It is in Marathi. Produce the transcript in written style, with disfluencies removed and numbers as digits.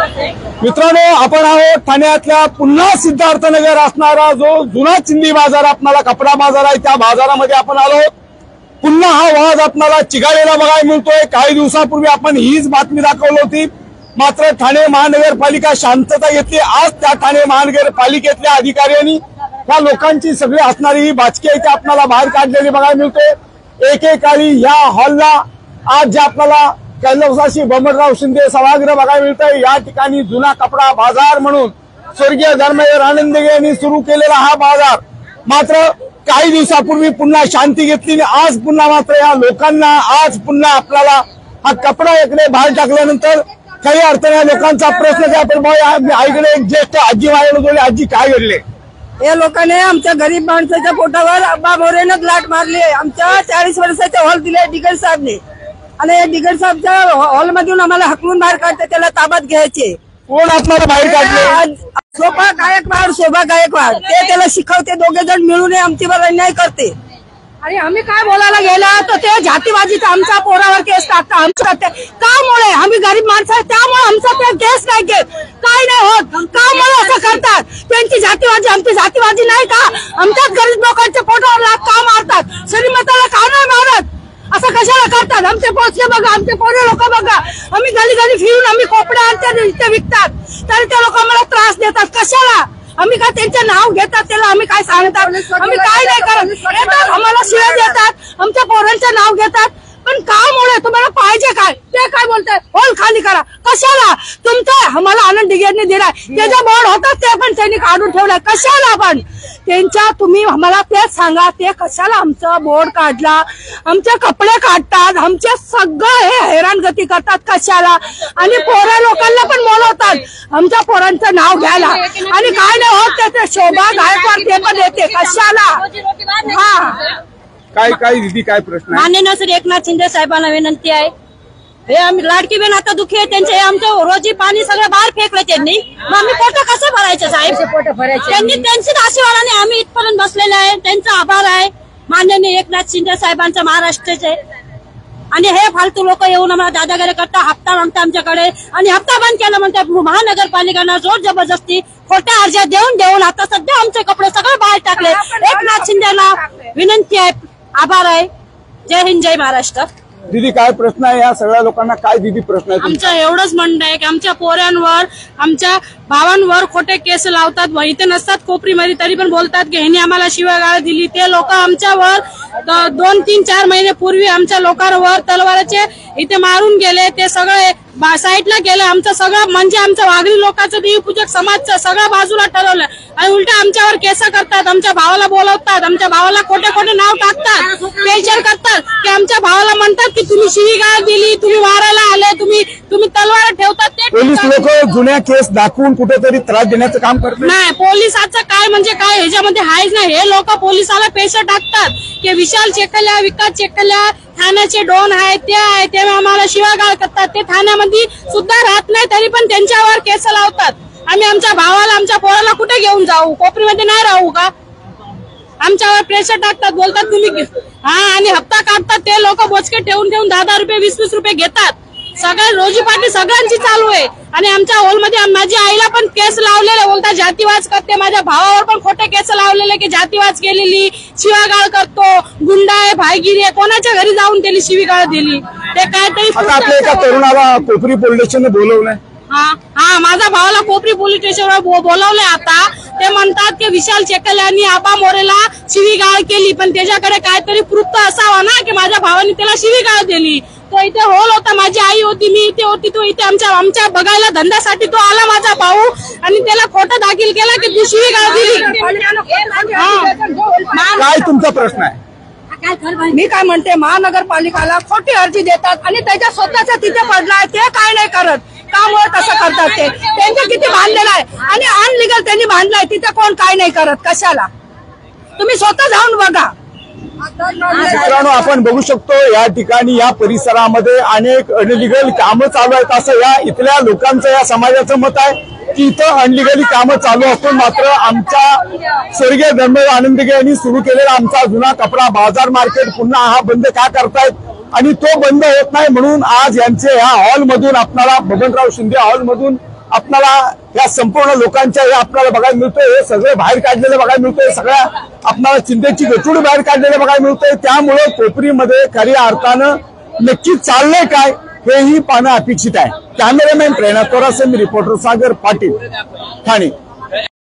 मित्रांनो, आपण आहोत ठाण्यातल्या पुन्हा सिद्धार्थनगर असणारा जो जुना चिंदी बाजार आपल्याला कपडा बाजार आहे त्या बाजारामध्ये आपण आलो। पुन्हा हा वाद आपल्याला चिघाळलेला बघायला मिळतोय। काही दिवसापूर्वी आपण हीच बातमी दाखवली होती, मात्र ठाणे महानगरपालिका शांतता घेतली। आज त्या ठाणे महानगरपालिकेतल्या अधिकाऱ्यांनी त्या लोकांची सगळी असणारी ही बाचकी इथे आपल्याला बाहेर काढलेली बघायला मिळते। एकेकाळी या हॉलला आज जे आपल्याला कैलासवासी बबनराव शिंदे सभागृह बघायला मिळतंय। या ठिकाणी जुना कपडा बाजार म्हणून स्वर्गीय धर्मेंद्र आनंदगे यांनी सुरू केलेला हा बाजार मात्र काही दिवसापूर्वी पुन्हा शांती घेतली। आज पुन्हा मात्र या लोकांना आज पुन्हा आपल्याला हा कपडा इकडे बाहेर टाकल्यानंतर काही अडचणी लोकांचा प्रश्न काय पण आईकडे एक ज्येष्ठ आजी वाढवली। आजी काय घडले? या लोकांनी आमच्या गरीब माणसाच्या पोटावर अब्बा मोरेनं लाट मारली। आमच्या 40 वर्षाचे हॉल दिले डिगर साहेबने आणि डिगर साहेबच्या हॉल मधून आम्हाला हकलून बाहेर काढते, त्याला ताब्यात घ्यायचे। कोण आपल्याला बाहेर काढले? शोभा गायकवाड ते त्याला शिकवते। दोघे जण मिळून आमच्यावर अन्याय करते आणि आम्ही काय बोलायला गेला तर ते जातीबाजीचा आमच्या पोरावर केस टाकतात। आमच्या कामुळे आम्ही गरीब माणसं आहे त्यामुळे आमचा ते केस नाही घेत, काय नाही होत। कामुळे असं करतात? त्यांची जातीबाजी आमची जातीबाजी नाही का? आमच्याच गरीब लोकांच्या पोटावर लाथ का मारतात? श्रीमंताला का नाही मारत? असं कशाला करतात? आमचे पोचले बघा, आमचे पोरे लोक बघा, आम्ही गली गली फिरून आम्ही कोपडे आणते इथे विकतात, तरी ते लोक आम्हाला त्रास देतात। कशाला? आम्ही काय त्यांचं नाव घेतात? त्याला आम्ही काय सांगतात? आम्ही काय नाही करत। आम्हाला शिव्या देतात, आमच्या पोरांचं नाव घेतात, पण कामुळे तुम्हाला पाहिजे काय? ते काय बोलतात? हॉल खाली करा। कशाला? तुमचं आम्हाला आनंद डिगेरने दिलाय, त्याचा बोर्ड होता ते पण त्यांनी काढून ठेवलाय। कशाला? पण त्यांच्या तुम्ही आम्हाला तेच सांगा, ते कशाला आमचा बोर्ड काढला? आमचे कपडे काढतात, आमचे सगळं हे हैराणगती करतात। कशाला? आणि पोरा लोकांना पण बोलवतात आमच्या पोरांचं नाव घ्यायला आणि काय नाही होत ते शोभा गायकवाड ते पण येते। कशाला? हा काय दीदी काय प्रश्न आहे? माननीय सर एकनाथ शिंदे साहेबांना विनंती आहे, हे आम्ही लाडकी बहीण आता दुखी आहे त्यांचे, आमचं रोजी पाणी सगळं बाहेर फेकलं त्यांनी, मग आम्ही पोट कसं भरायचं साहेब? त्यांनी त्यांच्याच आशीर्वादाने आम्ही इथपर्यंत बसलेले आहे। त्यांचा आभार आहे माननीय एकनाथ शिंदे साहेबांचा महाराष्ट्राचे। आणि हे फालतू लोक येऊन आम्हाला दादागिरी करता, हप्ता मागता आमच्याकडे आणि हप्ता बंद केला म्हणतात महानगरपालिकेनं जोर जबरदस्ती खोट्या अर्ज देऊन आता सध्या आमचे कपडे सगळे बाहेर टाकले। एकनाथ शिंदेला विनंती आहे, आभार आहे। जय हिंद, जय महाराष्ट्र। दीदी काय प्रश्न आहे? या सगळ्या लोकांना काय दीदी प्रश्न आहे? आमचं एवढंच म्हणणं आहे की आमच्या पोरांवर आमच्या भावांवर खोटे केस लावतात, इथे नसतात कोपरीमध्ये तरी पण बोलतात की ह्यांनी आम्हाला शिवागाळ दिली। ते लोक आमच्यावर 2, 3, 4 महिने पूर्वी आमच्या लोकांवर तलवाराचे इथे मारून गेले, ते सगळे साईडला गेले। आमचं सगळं म्हणजे आमचं वाघरी लोकांचं देवपूजक समाजचं सगळं बाजूला ठरवलं आणि उलट आमच्यावर केस करतात, आमच्या भावाला बोलवतात, आमच्या भावाला खोटे खोटे नाव टाकतात, बेचार करतात की आमच्या भावाला म्हणतात की तुम्ही शिवीगाळ दिली, तुम्ही मारायला आले, तुम्ही तलवार ठेवतात। ते पोलीस लोक जुन्या केस दाखवून कुठेतरी त्रास देण्याचं काम करतात। नाही, पोलिसाचं काय म्हणजे काय ह्याच्यामध्ये आहेच नाही। हे लोक पोलिसाला पैसे टाकतात की विशाल चेकल्या, विकास चेकल्या ठाण्याचे डॉन आहेत, ते आम्हाला शिवागाळ करतात। ते ठाण्यामध्ये सुद्धा राहत नाही तरी पण त्यांच्यावर केस लावतात। आम्ही आमच्या भावाला आमच्या पोराला कुठे घेऊन जाऊ? कोपरीमध्ये नाही राहू का? आमच्यावर प्रेशर टाकतात, बोलतात तुम्ही आणि हप्ता काढतात। ते लोक बोचके ठेवून 10-10 रुपये 20-20 रुपये घेतात। सगळ्या रोजी पार्टी सगळ्यांची चालू आहे आणि आमच्या हॉलमध्ये माझ्या आईला पण केस लावलेले, बोलतात जातीवाद करते। माझ्या भावावर पण खोटे केस लावलेले की जातीवाद केलेली, शिवागाळ करतो, गुंडा आहे, भाईगिरी आहे, कोणाच्या घरी जाऊन त्यांनी शिवीगाळ दिली। ते काहीतरी आपल्या एका तरुणाला कोपरी पोलीस स्टेशनने बोलवलंय। हा माझ्या भावाला कोपरी पोलीस स्टेशनवर बोलवलंय। आता ते म्हणतात की विशाल चेकल यांनी आबा मोरेला शिवीगाळ केली, पण त्याच्याकडे काहीतरी प्रूफ असावा ना की माझ्या भावाने त्याला शिवीगाळ दिली। तो इथे हॉल होता, माझी आई होती, मी इथे होती, तो इथे आमच्या बघायला धंद्यासाठी तो आला माझा भाऊ आणि त्याला खोटं दाखल केला की तू शिवीगाळ दिली। काय तुमचा प्रश्न आहे? मी काय म्हणते, महानगरपालिकाला खोटी अर्जी देतात आणि त्याच्या स्वतःचा तिथे पडलाय, ते काय नाही करत। कामुळे तसं करतात? ते त्यांचं किती बांधलेलं आहे आणि अनलिगल त्यांनी बांधलाय, तिथे कोण काय नाही करत। कशाला? तुम्ही स्वतः जाऊन बघा। मित्रांनो, आपण बघू शकतो या ठिकाणी या परिसरामध्ये अनेक अनलिगल कामं चालू आहेत असं या इथल्या लोकांचं, या समाजाचं मत आहे की इथं अनलिगली कामं चालू असून मात्र आमच्या स्वर्गीय धर्मेंद्र आनंदगे यांनी सुरू केलेला आमचा जुना कपडा बाजार मार्केट पुन्हा हा बंद का करतायत आणि तो बंद होत नाही म्हणून आज यांचे ह्या हॉलमधून आपल्याला बबनराव शिंदे हॉलमधून आपल्याला या संपूर्ण लोकांच्या हे आपल्याला बघायला मिळतोय, हे सगळे बाहेर काढलेलं बघायला मिळतोय, सगळ्या आपल्याला चिंतेची गचुडी बाहेर काढलेलं बघायला मिळतोय। त्यामुळे कोपरीमध्ये खऱ्या अर्थानं नक्की चाललंय काय हेही पाहणं अपेक्षित आहे। कॅमेरामॅन प्रेरणा तोरासे, मी रिपोर्टर सागर पाटील, ठाणे।